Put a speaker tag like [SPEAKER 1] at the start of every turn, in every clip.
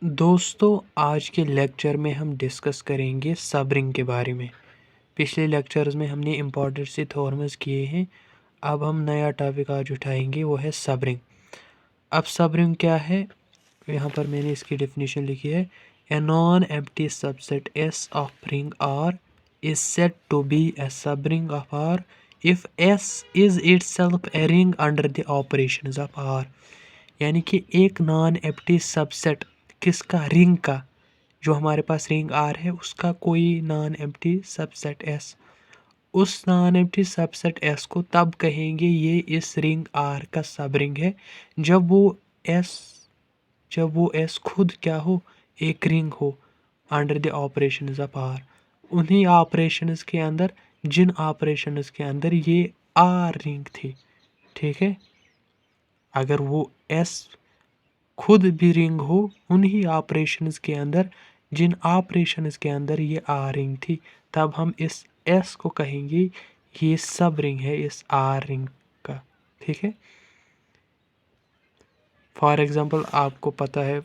[SPEAKER 1] दोस्तों, आज के लेक्चर में हम डिस्कस करेंगे सबरिंग के बारे में। पिछले लेक्चर्स में हमने इम्पॉर्टेंट से थ्योरम्स किए हैं। अब हम नया टॉपिक आज उठाएंगे, वो है सबरिंग। अब सबरिंग क्या है, यहाँ पर मैंने इसकी डेफिनेशन लिखी है। A non empty subset S of ring R is said to be a subring of R if S is itself a ring under the operations of R. यानी कि एक नॉन एम्प्टी सबसेट किसका, ring का, जो हमारे पास ring R है उसका कोई नॉन एम्प्टी सबसेट एस, उस नॉन एम्प्टी सबसेट एस को तब कहेंगे ये इस रिंग आर का सब रिंग है जब वो एस खुद क्या हो, एक रिंग हो under the operations of R. उन्हीं ऑपरेशंस के अंदर, जिन ऑपरेशंस के अंदर ये आर रिंग थी। ठीक है, अगर वो एस खुद भी रिंग हो उन्हीं ऑपरेशंस के अंदर, जिन ऑपरेशंस के अंदर ये आर रिंग थी, तब हम इस एस को कहेंगे ये सब रिंग है इस आर रिंग का। ठीक है, फॉर एग्जांपल आपको पता है,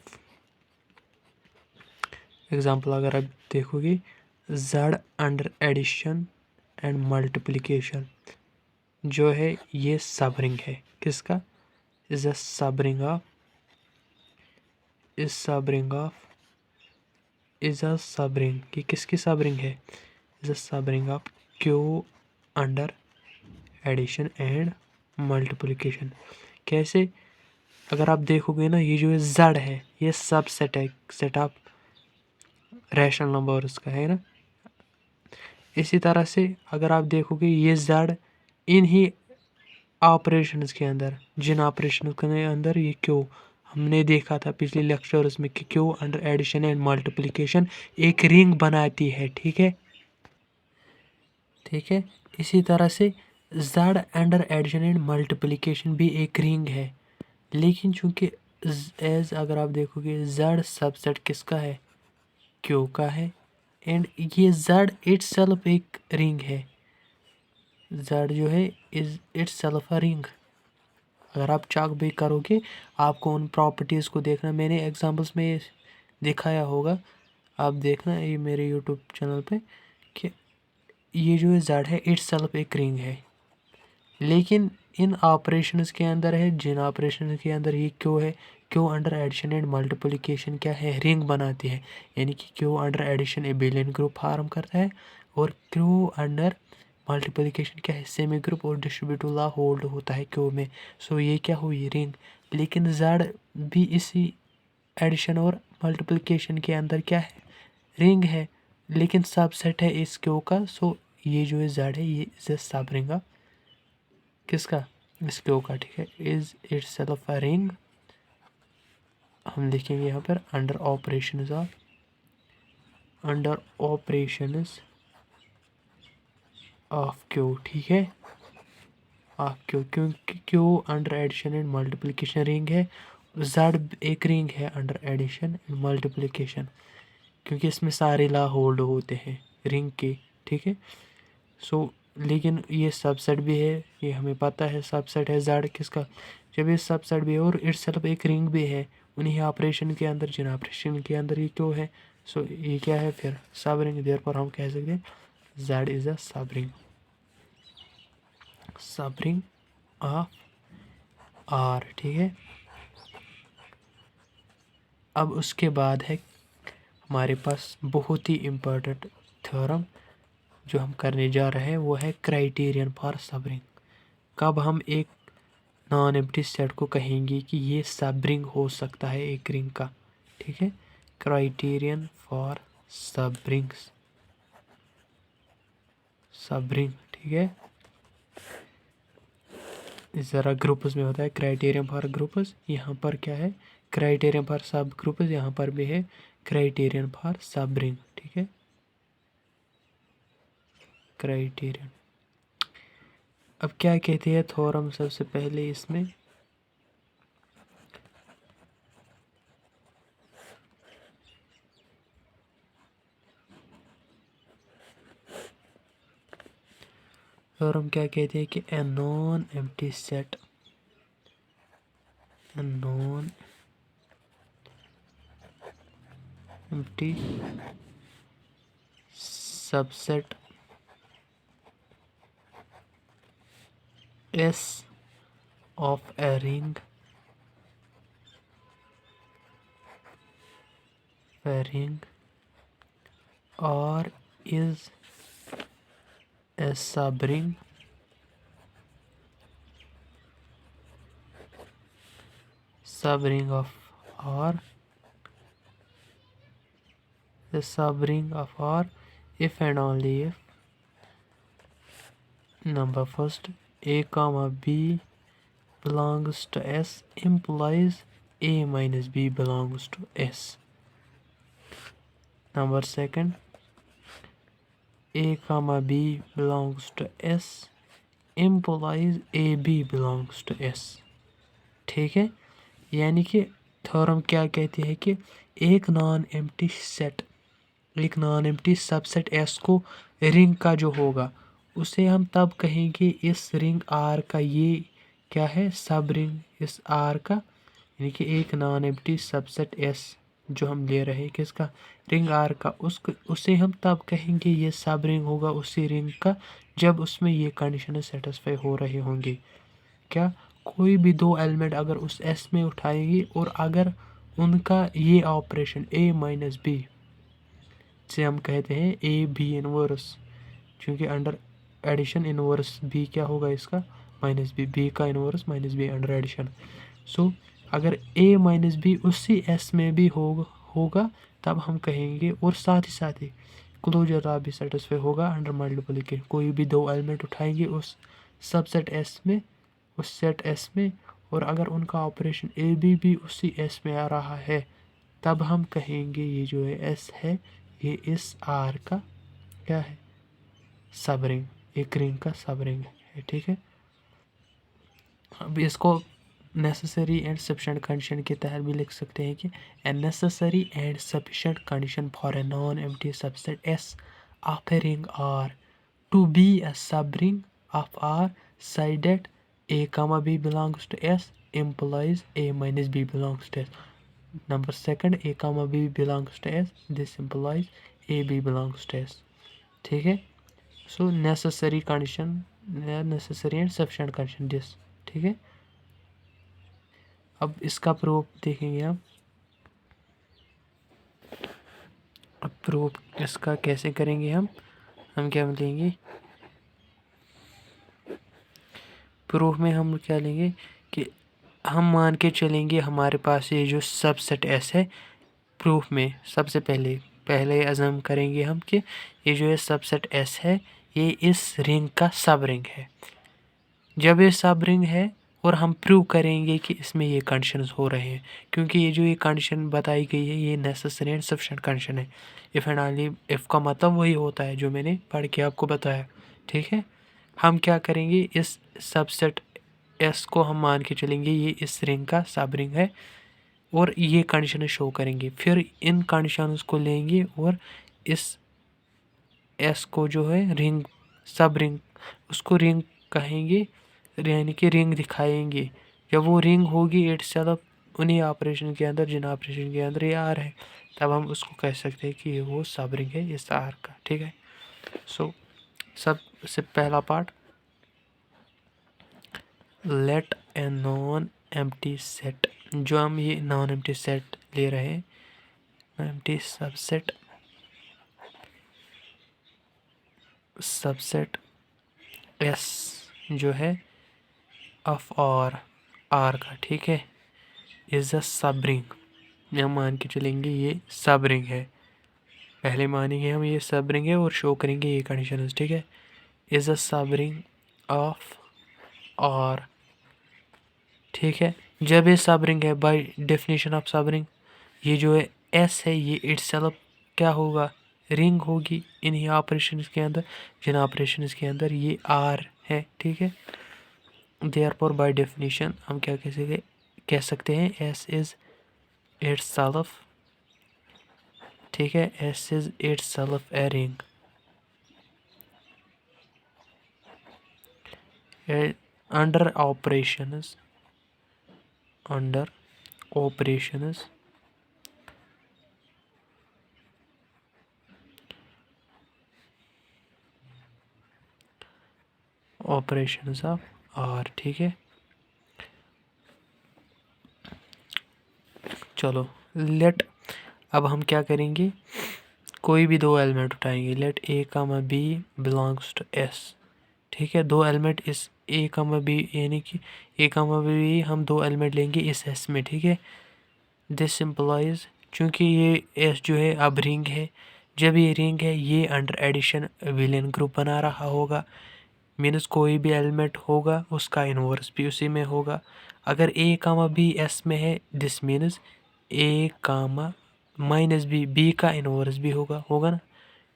[SPEAKER 1] एग्जांपल अगर आप देखोगे, Z under addition and multiplication जो है ये सब रिंग है। किसका? Is a subring of, is सब रिंग ऑफ, इज अ सब रिंग, ये किसकी सब रिंग है? Is a subring of Q under addition and multiplication. कैसे? अगर आप देखोगे ना, ये जो है जेड है, ये सब सेट है, सेट ऑफ रैशनल नंबर्स का है ना। इसी तरह से अगर आप देखोगे ये जेड इन ही ऑपरेशंस के अंदर, जिन ऑपरेशंस के अंदर ये क्यू, हमने देखा था पिछले लेक्चर्स में कि Q under addition and multiplication एक रिंग बनाती है। ठीक है, ठीक है। इसी तरह से Z under addition and multiplication भी एक रिंग है, लेकिन चूंकि एज अगर आप देखोगे जेड सबसेट किसका है, क्यू का है, एंड ये जेड इटसेल्फ एक रिंग है। जेड जो है इज इटसेल्फ अ रिंग। अगर आप चेक भी करोगे, आपको उन प्रॉपर्टीज़ को देखना, मैंने एग्जांपल्स में दिखाया होगा, आप देखना ये मेरे यूट्यूब चैनल पे, कि ये जो है जेड है इटसेल्फ एक रिंग है, लेकिन इन ऑपरेशंस के अंदर है, जिन ऑपरेशन के अंदर ये क्यू है, Q under addition and multiplication क्या है, रिंग बनाती है। यानी कि Q under addition abelian group form करता है, और क्यू अंडर मल्टीप्लिकेशन क्या है, सेमी ग्रुप और डिस्ट्रीब्यूटिव लॉ होल्ड होता है क्यू में। सो ये क्या हुई, रिंग। लेकिन जेड भी इसी एडिशन और मल्टीप्लिकेशन के अंदर क्या है, रिंग है, लेकिन सबसेट है इस क्यू का। सो ये जो है जेड है, ये इज सब रिंग ऑफ किसका, इस क्यू का। ठीक है, इज इटसेल्फ अ रिंग, हम लिखेंगे यहाँ पर under operations of, under operations of Q. ठीक है, ऑफ क्यू, क्योंकि Q under addition and multiplication ring है, जेड एक रिंग है अंडर एडिशन एंड मल्टीप्लिकेशन, क्योंकि इसमें सारे लॉ होल्ड होते हैं रिंग के। ठीक है, सो लेकिन ये सबसेट भी है, ये हमें पता है सबसेट है जेड किसका, जब ये सबसेट भी है और इटसेल्फ एक रिंग भी है उन्हीं ऑपरेशन के अंदर, जिन ऑपरेशन के अंदर ये क्यों है। सो ये क्या है फिर, सब रिंग। देयरफॉर हम कह सकते हैं जेड इज अ सब रिंग, सब रिंग ऑफ आर। ठीक है, अब उसके बाद है हमारे पास बहुत ही इम्पोर्टेंट थ्योरम जो हम करने जा रहे हैं, वो है क्राइटेरियन फॉर सब रिंग। कब हम एक नॉन एम्प्टी सेट को कहेंगे कि ये सब रिंग हो सकता है एक रिंग का। ठीक है, क्राइटेरियन फॉर सब रिंग्स, सब रिंग। ठीक है, इस तरह ग्रुप्स में होता है क्राइटेरियन फॉर ग्रुप्स, यहाँ पर क्या है, क्राइटेरियन फॉर सब ग्रुप्स, यहाँ पर भी है क्राइटेरियन फॉर सब रिंग। ठीक है, क्राइटेरियन। अब क्या कहते हैं थ्योरम, सबसे पहले इसमें थ्योरम क्या कहते हैं कि ए non empty set, a non empty subset S of a ring or is a subring of R, the subring of R if and only if number first A comma B belongs to S implies A minus B belongs to S. Number second, A comma B belongs to S implies AB belongs to S. ठीक है, यानी कि theorem क्या कहती है कि एक non empty subset S को रिंग का जो होगा उसे हम तब कहेंगे इस रिंग R का ये क्या है, सब रिंग इस R का, यानी कि एक नॉन एम्प्टी सबसेट S जो हम ले रहे हैं किसका, रिंग R का, उसे हम तब कहेंगे ये सब रिंग होगा उसी रिंग का जब उसमें ये कंडीशन सेटिस्फाई हो रहे होंगे। क्या, कोई भी दो एलिमेंट अगर उस S में उठाएंगे और अगर उनका ये ऑपरेशन A माइनस बी से हम कहते हैं ए बी इनवर्स, क्योंकि अंडर एडिशन इनवर्स बी क्या होगा इसका, माइनस बी का inverse minus B under addition. So अगर ए माइनस बी उसी एस में भी होगा तब हम कहेंगे, और साथ ही क्लोजर लॉ भी सेटिस्फाई होगा अंडर मल्टीप्लिकेशन। कोई भी दो एलिमेंट उठाएंगे उस सबसेट एस में, उस सेट एस में, और अगर उनका ऑपरेशन ए भी उसी एस में आ रहा है तब हम कहेंगे ये जो है एस है ये इस आर का क्या है, सब रिंग, एक रिंग का सब रिंग है। ठीक है, अब इसको नेसेसरी एंड सफिशिएंट कंडीशन के तहत भी लिख सकते हैं कि a necessary and sufficient condition for a non empty subset S of a ring R to be a subring of R such that A comma B belongs to S implies A minus B belongs to S. Number second, A comma B belongs to S, this implies A B belongs to S. ठीक है, so necessary condition, necessary and sufficient condition this. ठीक है, अब इसका proof देखेंगे हम। अब proof इसका कैसे करेंगे हम क्या लेंगे प्रूफ में, हम क्या लेंगे कि हम मान के चलेंगे हमारे पास ये जो सबसेट एस है, प्रूफ में सबसे पहले अज़म करेंगे हम कि ये जो है सबसेट एस है ये इस रिंग का सब रिंग है। जब ये सब रिंग है और हम प्रूव करेंगे कि इसमें ये कंडीशंस हो रहे हैं, क्योंकि ये जो ये कंडीशन बताई गई है ये नेसेसरी एंड सफिशिएंट कंडीशन है। इफ़ एंड ओनली इफ़ का मतलब वही होता है जो मैंने पढ़ के आपको बताया। ठीक है, हम क्या करेंगे, इस सबसेट एस को हम मान के चलेंगे ये इस रिंग का सब रिंग है और ये कंडीशन शो करेंगे, फिर इन कंडीशंस को लेंगे और इस एस को जो है रिंग, सब रिंग, उसको रिंग कहेंगे, यानी कि रिंग दिखाएंगे। जब वो रिंग होगी इटसेल्फ उन्हीं ऑपरेशन के अंदर जिन ऑपरेशन के अंदर ये आर है, तब हम उसको कह सकते हैं कि ये वो सब रिंग है इस आर का। ठीक है, सो सबसे पहला part, let a non empty set, जो हम ये नॉन एम्प्टी सेट ले रहे हैं, एम्प्टी सबसेट एस जो है ऑफ आर का, ठीक है, इज अ सब रिंग। हम मान के चलेंगे ये सब रिंग है, पहले मानेंगे हम ये सब रिंग है और शो करेंगे ये कंडीशन। ठीक है, is a subring of R. ठीक है, जब ये सब रिंग है, बाय डेफिनेशन ऑफ सब रिंग ये जो है एस है ये इटसेल्फ क्या होगा, रिंग होगी इन्हीं ऑपरेशन के अंदर जिन ऑपरेशन के अंदर ये आर है। ठीक है, देयरफॉर बाय डेफिनेशन हम क्या कह सकते हैं, एस इज इटसेल्फ, ठीक है, S is itself a ring under operations operations of R. ठीक है, चलो लेट, अब हम क्या करेंगे, कोई भी दो एलिमेंट उठाएंगे। Let a comma b belongs to S. ठीक है, दो एलिमेंट इस ए कामा बी, यानी कि ए कामा बी हम दो एलिमेंट लेंगे इस एस में। ठीक है, दिस सिंपलाइज, चूँकि ये एस जो है अब रिंग है, जब ये रिंग है ये अंडर एडिशन विलेन ग्रुप बना रहा होगा। मीन्स कोई भी एलिमेंट होगा उसका इन्वर्स भी उसी में होगा। अगर ए कामा बी एस में है, this means a comma minus b, b का इन्वर्स भी होगा ना,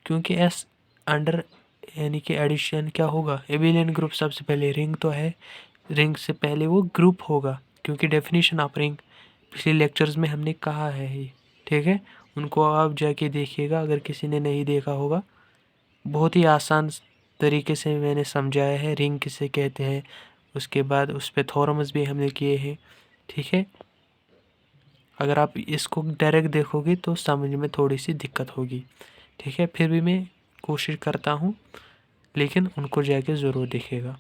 [SPEAKER 1] क्योंकि एस अंडर यानी कि एडिशन क्या होगा, एबिलियन ग्रुप। सबसे पहले रिंग तो है, रिंग से पहले वो ग्रुप होगा, क्योंकि डेफिनेशन ऑफ रिंग पिछले लेक्चर्स में हमने कहा है ही। ठीक है, उनको आप जाके देखिएगा अगर किसी ने नहीं देखा होगा। बहुत ही आसान तरीके से मैंने समझाया है रिंग किसे कहते हैं, उसके बाद उस पर थ्योरम्स भी हमने किए हैं। ठीक है, अगर आप इसको डायरेक्ट देखोगे तो समझ में थोड़ी सी दिक्कत होगी। ठीक है, फिर भी मैं कोशिश करता हूँ, लेकिन उनको जाके ज़रूर देखिएगा।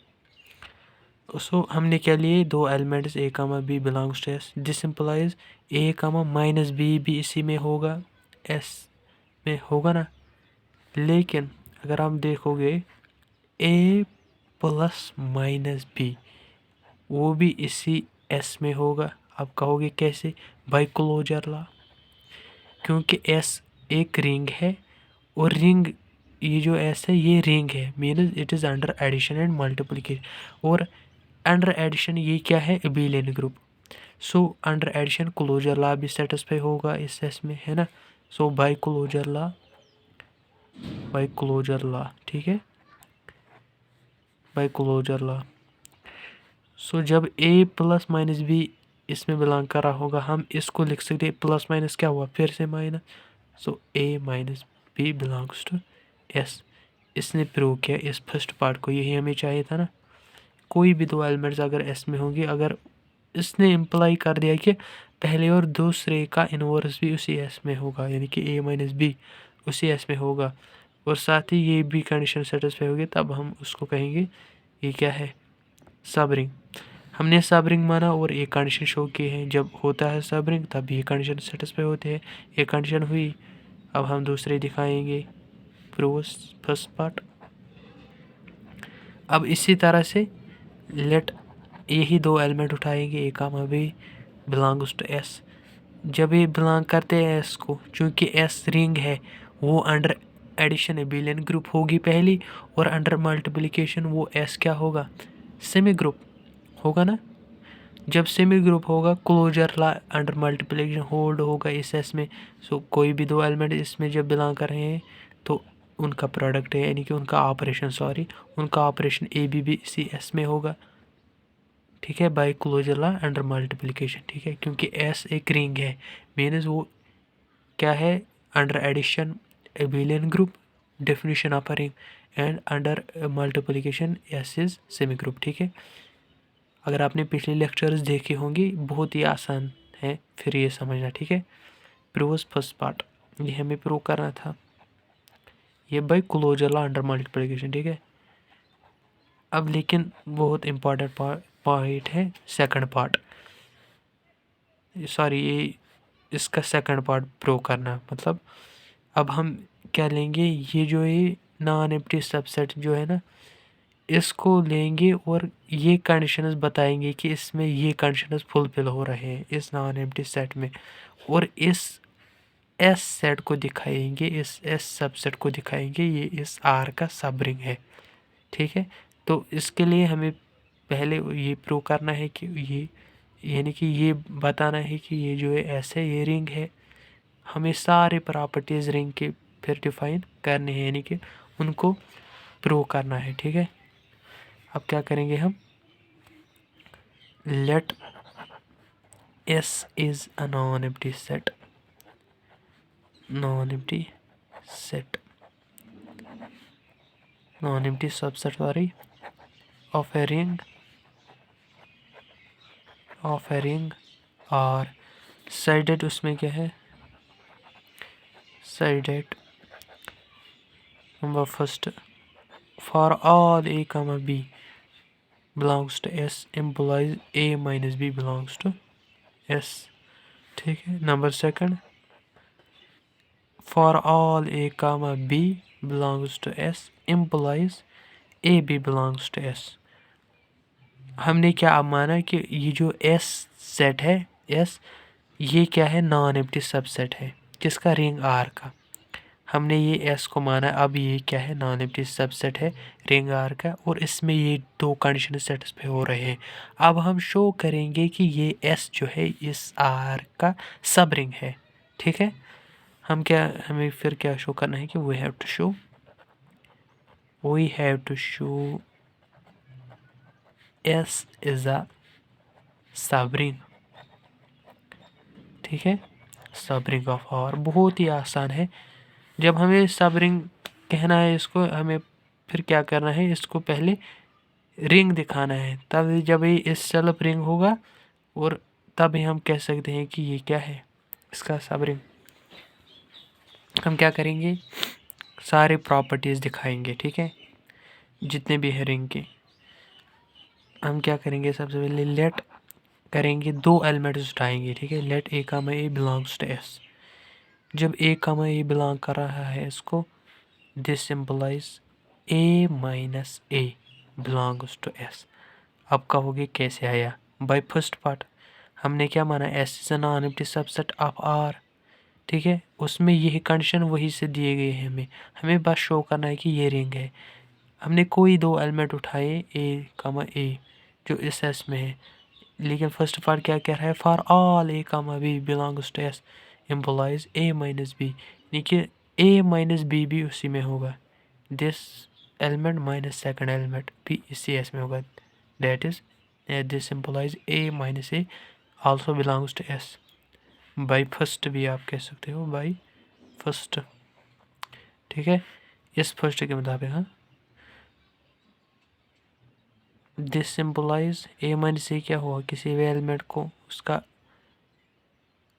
[SPEAKER 1] सो हमने क्या लिए, दो elements a comma b belongs to S. This implies a comma minus b भी इसी में होगा, एस में होगा ना। लेकिन अगर हम देखोगे ए प्लस माइनस बी, वो भी इसी एस में होगा। आप कहोगे कैसे, बाय क्लोजर लॉ, क्योंकि एस एक रिंग है और रिंग, ये जो एस है ये रिंग है, means it is under addition and multiplication. और अंडर एडिशन ये क्या है, abelian group. So under addition closure law भी सेटिस्फाई होगा इस एस में, है ना। So by closure law, by closure law, ठीक है, बाय क्लोजर लॉ। सो जब ए प्लस माइनस बी इसमें बिलोंग कर रहा होगा, हम इसको लिख सकते हैं, प्लस माइनस क्या हुआ, फिर से minus. So a minus b belongs to S. इसने प्रूव किया इस फर्स्ट पार्ट को, यही हमें चाहिए था ना। कोई भी दो एलिमेंट्स अगर एस में होंगे, अगर इसने इम्प्लाई कर दिया कि पहले और दूसरे का इन्वर्स भी उसी एस में होगा, यानी कि ए माइनस बी उसी एस में होगा, और साथ ही ये भी कंडीशन सेटिस्फाई होगी, तब हम उसको कहेंगे ये क्या है, सब रिंग। हमने सब रिंग माना और एक कंडीशन शो की है, जब होता है सब रिंग तब ये कंडीशन सेटिस्फाई होते हैं। एक कंडीशन हुई, अब हम दूसरे दिखाएंगे, प्रूव्स फर्स्ट पार्ट। अब इसी तरह से लेट यही दो एलिमेंट उठाएंगे, ए comma b belongs to S. जब ये बिलोंग करते हैं एस को, चूँकि एस रिंग है, वो अंडर एडिशन एबिलियन ग्रुप होगी पहली, और अंडर मल्टीप्लिकेशन वो एस क्या होगा, सेमी ग्रुप होगा ना। जब सेमी ग्रुप होगा, closure law under multiplication hold होगा इस एस में। सो कोई भी दो एलिमेंट इसमें जब बिलोंग कर रहे हैं तो उनका प्रोडक्ट है, यानी कि उनका ऑपरेशन, उनका ऑपरेशन ए बी इसी एस में होगा। ठीक है, by closure law under multiplication. ठीक है, क्योंकि एस एक रिंग है, मीन्स वो क्या है, under addition abelian group, definition of a ring, and under multiplication S is semi group. ठीक है, अगर आपने पिछले लेक्चर्स देखे होंगे, बहुत ही आसान है फिर ये समझना। ठीक है, प्रूव्स फर्स्ट पार्ट, ये हमें प्रूव करना था, ये by closure law under multiplication. ठीक है, अब लेकिन बहुत इम्पॉर्टेंट पॉइंट है सेकंड पार्ट, सॉरी ये इसका सेकंड पार्ट प्रूव करना। मतलब अब हम क्या लेंगे, ये जो है नॉन एम्प्टी सबसेट जो है ना, इसको लेंगे और ये कंडीशंस बताएंगे कि इसमें ये कंडीशंस फुलफिल हो रहे हैं इस नॉन एम्प्टी सेट में, और इस एस सेट को दिखाएंगे, इस एस सबसेट को दिखाएंगे ये इस आर का सब रिंग है। ठीक है, तो इसके लिए हमें पहले ये प्रूव करना है कि ये, यानी कि ये बताना है कि ये जो है एस है, ये रिंग है। हमें सारे प्रॉपर्टीज़ रिंग के फिर डिफाइन करने हैं, यानी कि उनको प्रूव करना है। ठीक है, अब क्या करेंगे हम, let S is a non empty set, non empty set, non empty subset sorry of a ring, of a ring, और साइडेड उसमें क्या है, साइडेड number first for all a comma b, belongs to S implies A minus B belongs to S। ठीक है। Number second, for all A comma B belongs to S implies A B belongs to S। हमने क्या अब माना कि ये जो S set है, S ये क्या है, नॉन एम्प्टी सबसेट है किसका, रिंग R का। हमने ये S को माना, अब ये क्या है, नॉन एम्प्टी सबसेट है रिंग R का, और इसमें ये दो कंडीशन सेटिस्फाई हो रहे हैं। अब हम शो करेंगे कि ये S जो है इस R का सब रिंग है। ठीक है। हमें फिर क्या शो करना है कि we have to show S is a subring. ठीक है, सब रिंग ऑफ R। बहुत ही आसान है। जब हमें सब रिंग कहना है इसको, हमें फिर क्या करना है, इसको पहले रिंग दिखाना है, तब जब ये इस सेल्फ रिंग होगा और तब ही हम कह सकते हैं कि ये क्या है, इसका सब रिंग। हम क्या करेंगे, सारे प्रॉपर्टीज़ दिखाएंगे। ठीक है, जितने भी है रिंग के। हम क्या करेंगे, सबसे पहले लेट करेंगे, दो एलिमेंट्स उठाएंगे। ठीक है, let A comma A belongs to S। जब A कामा A बिलोंग कर रहा है इसको, this implies A minus A belongs to S। अब कहोगे कैसे आया, बाय फर्स्ट पार्ट। हमने क्या माना, S is an non empty subset of R। ठीक है, उसमें यही कंडीशन वही से दिए गए हैं। हमें बस शो करना है कि ये रिंग है। हमने कोई दो एलिमेंट उठाए A कामा A जो इस S में है, लेकिन फर्स्ट पार्ट क्या कह रहा है, for all A comma B belongs to S implies A minus B, यानी कि A माइनस B भी उसी में होगा। This element minus second element भी इसी S में होगा। That is this implies A minus A also belongs to S। By first भी आप कह सकते हो, बाई फर्स्ट। ठीक है, इस फर्स्ट के मुताबिक। हाँ, this implies A minus A क्या हुआ, किसी भी एलिमेंट को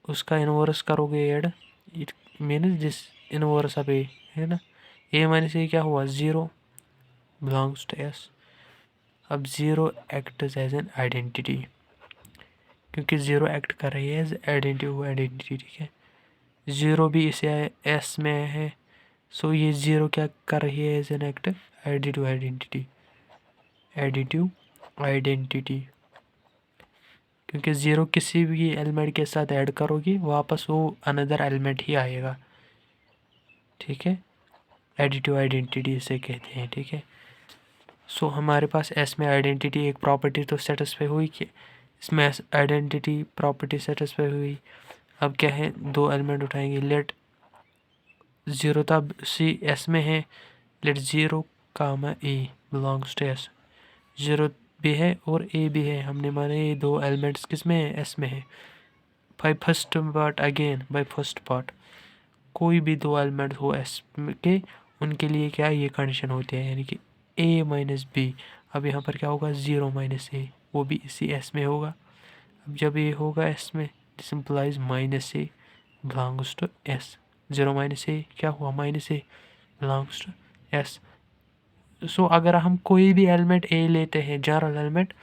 [SPEAKER 1] उसका इनवर्स करोगे add, it means this inverse of A है ना। A माइनस A क्या हुआ, ज़ीरो बिलोंग्स टू S। अब zero act as an identity, क्योंकि ज़ीरो एक्ट कर रही है एज आइडेंटिटी। ठीक है, ज़ीरो भी इसे S में है, सो ये ज़ीरो क्या कर रही है, as an act additive identity. क्योंकि ज़ीरो किसी भी एलिमेंट के साथ ऐड करोगी वापस वो अनदर एलिमेंट ही आएगा। ठीक है, एडिटिव आइडेंटिटी इसे कहते हैं। ठीक है, सो हमारे पास S में आइडेंटिटी एक प्रॉपर्टी तो सेटिस्फाई हुई कि इसमें आइडेंटिटी प्रॉपर्टी सेटिस्फाई हुई। अब क्या है, दो एलिमेंट उठाएंगे, लेट ज़ीरो तब C S में है, let zero comma A belongs to S। Zero भी है और A भी है, हमने माना ये दो एलिमेंट्स किस में है, S में है। By first part again, by first part कोई भी दो एलिमेंट हो S के, उनके लिए क्या ये कंडीशन होती है, यानी कि A माइनस B। अब यहाँ पर क्या होगा, ज़ीरो माइनस A, वो भी इसी S में होगा। अब जब ये होगा S में, this implies minus A belongs to S। Zero minus A क्या हुआ, minus A belongs to S। सो अगर हम कोई भी एलिमेंट A लेते हैं, जनरल एलिमेंट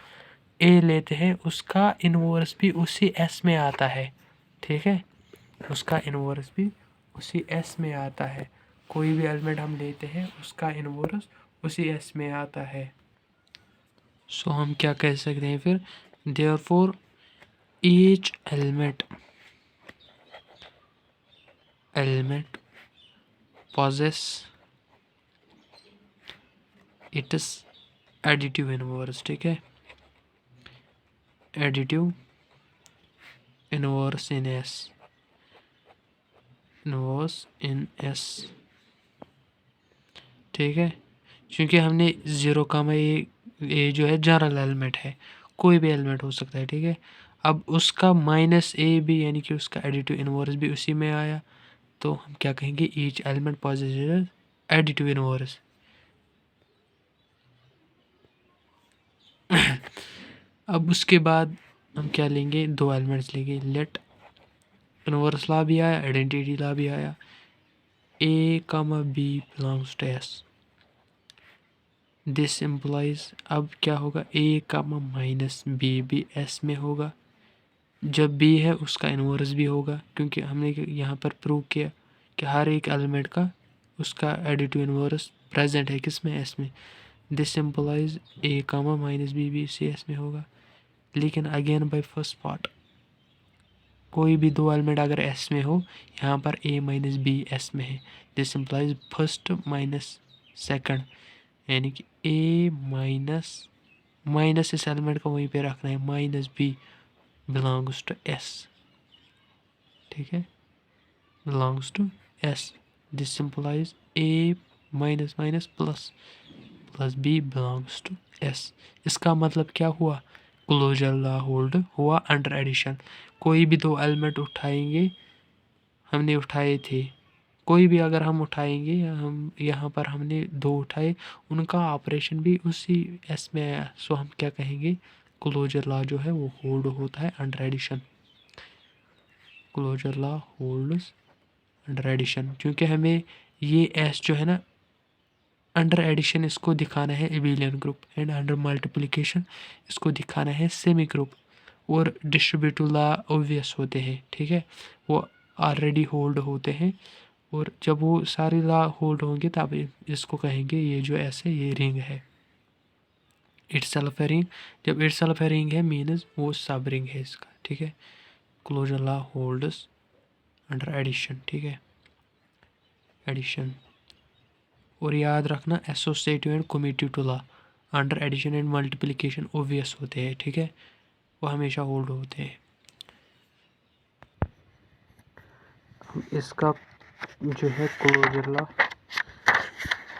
[SPEAKER 1] A लेते हैं, उसका इनवर्स भी उसी S में आता है। ठीक है, उसका इनवर्स भी उसी S में आता है। कोई भी एलिमेंट हम लेते हैं उसका इनवर्स उसी S में आता है। सो हम क्या कह सकते हैं फिर, therefore each element possess its additive inverse. ठीक है, एडिटिव इनवर्स इन S। ठीक है, क्योंकि हमने ज़ीरो कामा ये जो है जनरल एलिमेंट है, कोई भी एलिमेंट हो सकता है। ठीक है, अब उसका माइनस A भी, यानी कि उसका एडिटिव इनवर्स भी उसी में आया, तो हम क्या कहेंगे, each element possesses additive inverse. अब उसके बाद हम क्या लेंगे, दो एलिमेंट्स लेंगे, लेट इनवर्स ला भी आया, आइडेंटिटी ला भी आया, A comma B belongs to S। This implies अब क्या होगा, ए कामा माइनस बी भी एस में होगा। जब बी है उसका इन्वर्स भी होगा, क्योंकि हमने यहाँ पर प्रूव किया कि हर एक एलिमेंट का उसका एडिटिव इन्वर्स प्रेजेंट है किसमें, एस में। This implies a comma minus b भी सी एस में होगा। लेकिन अगेन बाय फर्स्ट पार्ट, कोई भी दो एलिमेंट अगर एस में हो, यहाँ पर ए माइनस बी एस में है, this implies first minus second, यानी कि ए माइनस माइनस इस एलिमेंट को वहीं पे रखना है, minus b belongs to S, ठीक है, belongs to S. This implies a minus minus plus plus b belongs to S. इसका मतलब क्या हुआ, क्लोजर लॉ होल्ड हुआ अंडर एडिशन। कोई भी दो एलिमेंट उठाएंगे, हमने उठाए थे, कोई भी अगर हम उठाएंगे, हम यहाँ पर हमने दो उठाए, उनका ऑपरेशन भी उसी एस में है। सो हम क्या कहेंगे, क्लोजर लॉ जो है वो होल्ड होता है under addition. Closure law holds under addition, क्योंकि हमें ये एस जो है ना, अंडर एडिशन इसको दिखाना है abelian group, and under multiplication इसको दिखाना है सेमी ग्रुप। और डिस्ट्रीब्यूटिव लॉ ऑब्वियस होते हैं, ठीक है, वो ऑलरेडी होल्ड होते हैं। और जब वो सारे लॉ होल्ड होंगे तब इसको कहेंगे ये जो ऐसे ये रिंग है, इटसेल्फ है रिंग। जब इटसेल्फ है रिंग है मीन्स वो सब रिंग है इसका, ठीक है। Closure law holds under addition, ठीक है, एडिशन। और याद रखना associative and commutative law under addition and multiplication obvious होते हैं, ठीक है, वो हमेशा होल्ड होते हैं। इसका जो है क्लोजर लॉ,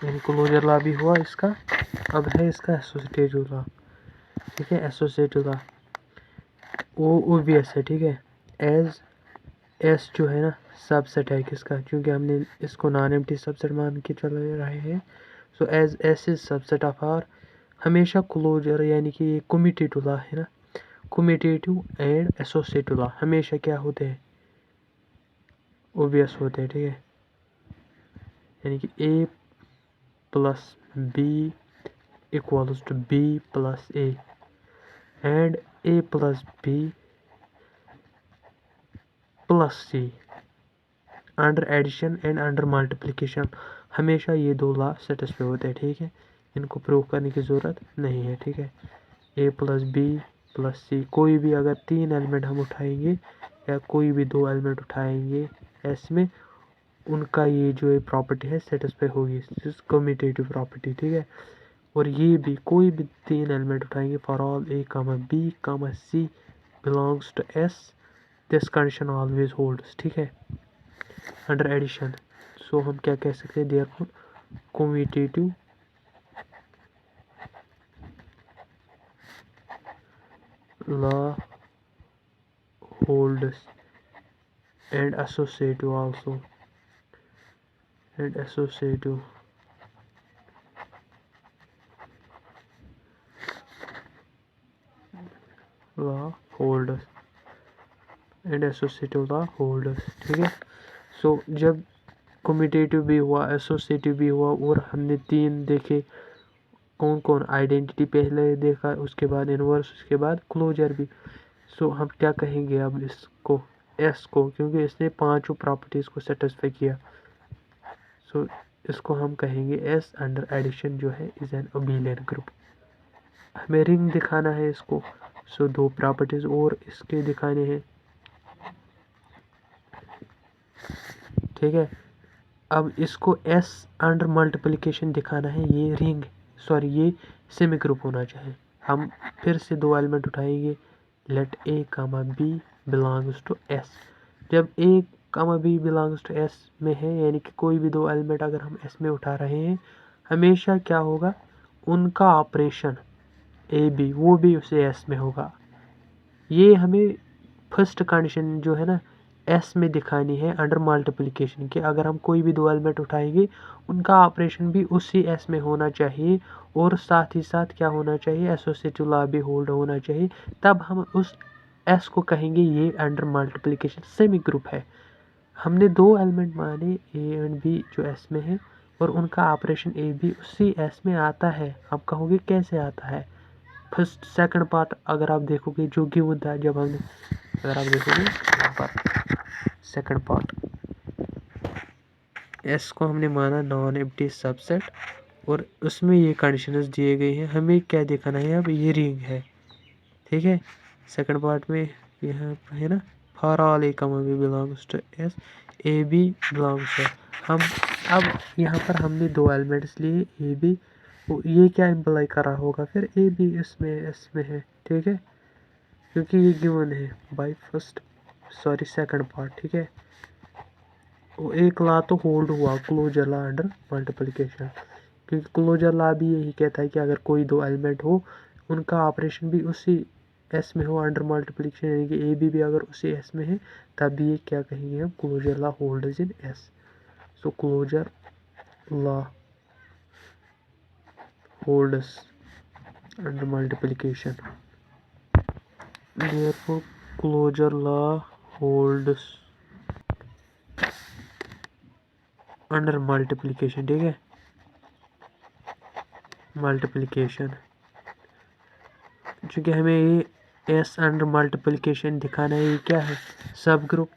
[SPEAKER 1] यानी क्लोजर लॉ भी हुआ इसका। अब है इसका एसोसिएटिव लॉ, ठीक है, एसोसिएटिव लॉ वो ऑब्वियस है, ठीक है। एज एस जो है ना सबसेट है किसका, क्योंकि हमने इसको नॉन एम्प्टी सबसेट मान के चल रहे हैं। So as S is subset of R, हमेशा क्लोजर यानी कि ये कम्यूटेटिव लॉ है ना, कम्यूटेटिव एंड एसोसिएटिव लॉ हमेशा क्या होते हैं, ऑब्वियस होते हैं, ठीक है। यानी कि A plus B equals to B plus A and A plus B plus C under addition and under multiplication, हमेशा ये दो लॉ सेटिस्फाई होते हैं, ठीक है, इनको प्रूव करने की ज़रूरत नहीं है, ठीक है। ए प्लस बी प्लस सी, कोई भी अगर तीन एलिमेंट हम उठाएंगे या कोई भी दो एलिमेंट उठाएंगे एस में, उनका ये जो प्रॉपर्टी है सेटिस्फाई होगी, कम्यूटेटिव प्रॉपर्टी, ठीक है। और ये भी कोई भी तीन एलिमेंट उठाएंगे for all a comma b comma c belongs to S, this condition always holds, ठीक है, अंडर एडिशन। सो हम क्या कह सकते हैं, therefore commutative law holds and associative also, and associative law holds and associative law holds, ठीक है। सो जब कम्यूटेटिव भी हुआ, एसोसिएटिव भी हुआ, और हमने तीन देखे, कौन कौन, आइडेंटिटी पहले देखा, उसके बाद इनवर्स, उसके बाद क्लोजर भी। सो हम क्या कहेंगे अब इसको, एस को, क्योंकि इसने पांचों प्रॉपर्टीज को सेटिस्फाई किया। सो इसको हम कहेंगे एस अंडर एडिशन जो है इज एन अबेलियन ग्रुप। हमें रिंग दिखाना है इसको, सो दो प्रॉपर्टीज और इसके दिखाने हैं, ठीक है। अब इसको एस अंडर मल्टीप्लिकेशन दिखाना है, ये रिंग, सॉरी ये सेमी ग्रुप होना चाहिए। हम फिर से दो एलिमेंट उठाएंगे, let a comma b belongs to S. जब a comma b belongs to S में है, यानी कि कोई भी दो एलिमेंट अगर हम एस में उठा रहे हैं, हमेशा क्या होगा, उनका ऑपरेशन ए बी वो भी उसे एस में होगा। ये हमें फर्स्ट कंडीशन जो है ना एस में दिखानी है अंडर मल्टीप्लिकेशन के। अगर हम कोई भी दो एलिमेंट उठाएंगे, उनका ऑपरेशन भी उसी एस में होना चाहिए, और साथ ही साथ क्या होना चाहिए, एसोसिएटिव लॉ भी होल्ड होना चाहिए। तब हम उस एस को कहेंगे ये अंडर मल्टीप्लिकेशन सेमी ग्रुप है। हमने दो एलिमेंट माने ए एंड बी जो एस में है, और उनका ऑपरेशन ए भी उसी एस में आता है। आप कहोगे कैसे आता है? फर्स्ट सेकंड पार्ट अगर आप देखोगे जो गिवन था, जब हमने अगर आप देखोगे यहाँ पर सेकंड पार्ट एस को हमने माना नॉन एम्प्टी सबसेट और उसमें ये कंडीशंस दिए गए हैं। हमें क्या दिखाना है? अब ये रिंग है, ठीक है। सेकंड पार्ट में यहाँ है ना, for all a comma b belongs to S, a b belongs to. हम अब यहाँ पर हमने दो एलिमेंट्स लिए ए बी, ये क्या इम्प्लाई कर रहा होगा फिर? ए बी इसमें एस में है, ठीक है, क्योंकि ये गिवन है बाय सेकंड पार्ट, ठीक है। वो एक ला तो होल्ड हुआ, क्लोजर ला अंडर मल्टीप्लिकेशन, क्योंकि क्लोजर ला भी यही कहता है कि अगर कोई दो एलिमेंट हो उनका ऑपरेशन भी उसी एस में हो अंडर मल्टीप्लिकेशन, यानी कि ए बी अगर उसी एस में है तब भी ये क्या कहेंगे हम? Closure law holds in S. So closure law holds under multiplication, therefore closure law holds under multiplication, ठीक है, मल्टीप्लिकेशन। चूँकि हमें ये एस अंडर मल्टीप्लिकेशन दिखाना है, ये क्या है? सब ग्रुप।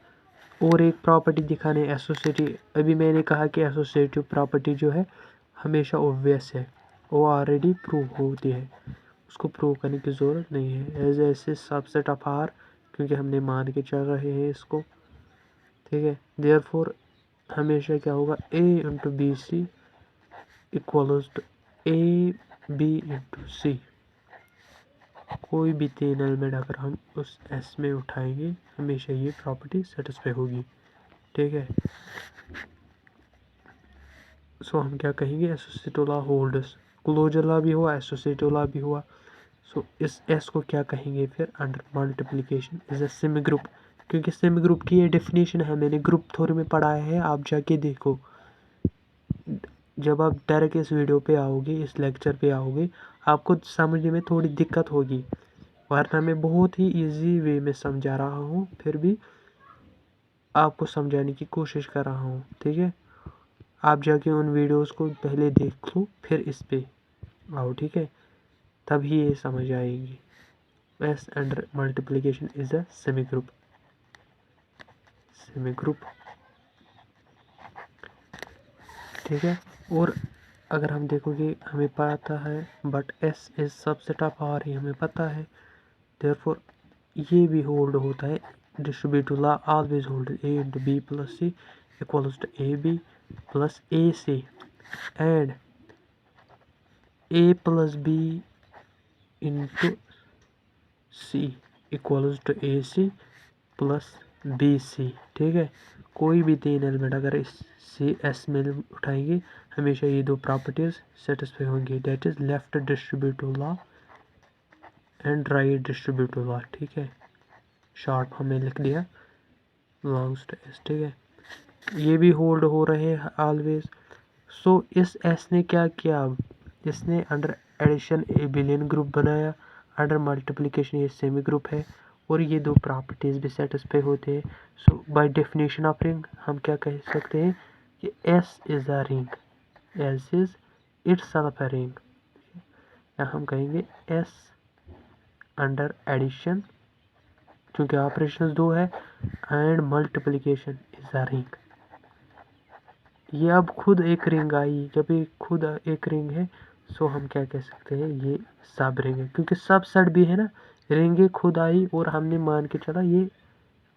[SPEAKER 1] और एक प्रॉपर्टी दिखाने एसोसिएटिव। अभी मैंने कहा कि एसोसिएटिव प्रॉपर्टी जो है हमेशा ऑब्वियस है, वो ऑलरेडी प्रूव होती है, उसको प्रूव करने की ज़रूरत नहीं है। एज ऐसे सबसेट ऑफ आर, क्योंकि हमने मान के चल रहे हैं इसको, ठीक है। देयरफॉर हमेशा क्या होगा? A into B C equals to A B into C. कोई भी तीन एलिमेंट अगर हम उस एस में उठाएंगे हमेशा ये प्रॉपर्टी सेटिस्फाई होगी, ठीक है। सो हम क्या कहेंगे? Associative law holds, closure law भी हुआ, एसोसिएटिव लॉ भी हुआ। सो इस एस को क्या कहेंगे फिर? Under multiplication is a semi group, क्योंकि सेमी ग्रुप की ये डेफिनेशन है, मैंने ग्रुप थ्योरी में पढ़ाया है, आप जाके देखो। जब आप डायरेक्ट इस वीडियो पे आओगे, इस लेक्चर पे आओगे, आपको समझने में थोड़ी दिक्कत होगी, वरना मैं बहुत ही इजी वे में समझा रहा हूँ, फिर भी आपको समझाने की कोशिश कर रहा हूँ, ठीक है। आप जाके उन वीडियोस को पहले देख लो, फिर इस पे आओ, ठीक है, तभी ये समझ आएगी। S under multiplication is a semi group, ठीक है। और अगर हम देखोगे हमें पता है but S is subset of R, ही हमें पता है। देयरफॉर ये भी होल्ड होता है, distributive law always hold A into B plus C equals to A B plus A C and A plus B into C equals to A C plus B C, ठीक है। कोई भी तीन element अगर इस C S में उठाएंगे हमेशा ये दो प्रॉपर्टीज सेटिस्फाई होंगी, that is left distributive law and right distributive law, ठीक है। शॉर्ट फॉर्म में लिख दिया बिलोंग्स टू एस, ठीक है। ये भी होल्ड हो रहे हैं ऑलवेज। सो इस एस ने क्या किया? अब इसने अंडर एडिशन एबिलियन ग्रुप बनाया, अंडर मल्टीप्लिकेशन ये सेमी ग्रुप है, और ये दो प्रॉपर्टीज भी सेटिस्फाई होते हैं। सो बाय डेफिनेशन ऑफ रिंग हम क्या कह सकते हैं कि S is a ring, S is itself a ring, या हम कहेंगे एस अंडर एडिशन, क्योंकि ऑपरेशंस दो है, and multiplication is a ring. ये अब खुद एक रिंग आई, जब ये खुद एक रिंग है सो हम क्या कह सकते हैं? ये सब रिंग है, क्योंकि सब सेट भी है ना, रिंग खुद आई और हमने मान के चला ये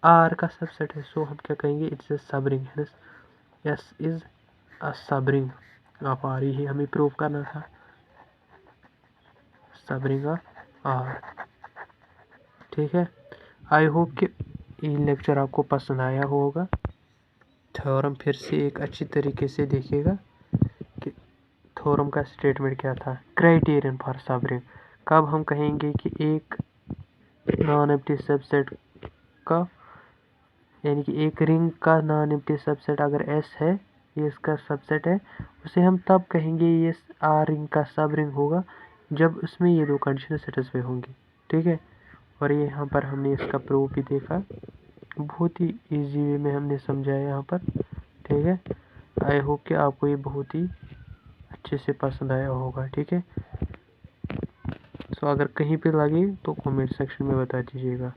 [SPEAKER 1] आर का सबसेट है, सो हम क्या कहेंगे? इट्स अ सब रिंग है। S is a subring of R, ही हमें प्रूव करना था, सब रिंग ऑफ आर, ठीक है। आई होप कि ये लेक्चर आपको पसंद आया होगा। थ्योरम फिर से एक अच्छी तरीके से देखिएगा कि थ्योरम का स्टेटमेंट क्या था। क्राइटेरियन फॉर सब रिंग, कब हम कहेंगे कि एक नॉन एम्प्टी सबसेट का, यानी कि एक रिंग का नॉन एम्प्टी सबसेट अगर एस है, ये इसका सबसेट है, उसे हम तब कहेंगे ये आर रिंग का सब रिंग होगा जब उसमें ये दो कंडीशन सेटिस्फाई होंगी, ठीक है। और ये यहाँ पर हमने इसका प्रूफ भी देखा, बहुत ही इजी वे में हमने समझाया यहाँ पर, ठीक है। आई होप कि आपको ये बहुत ही अच्छे से पसंद आया होगा। ठीक है, सो अगर कहीं पे लगे तो कमेंट सेक्शन में बता दीजिएगा।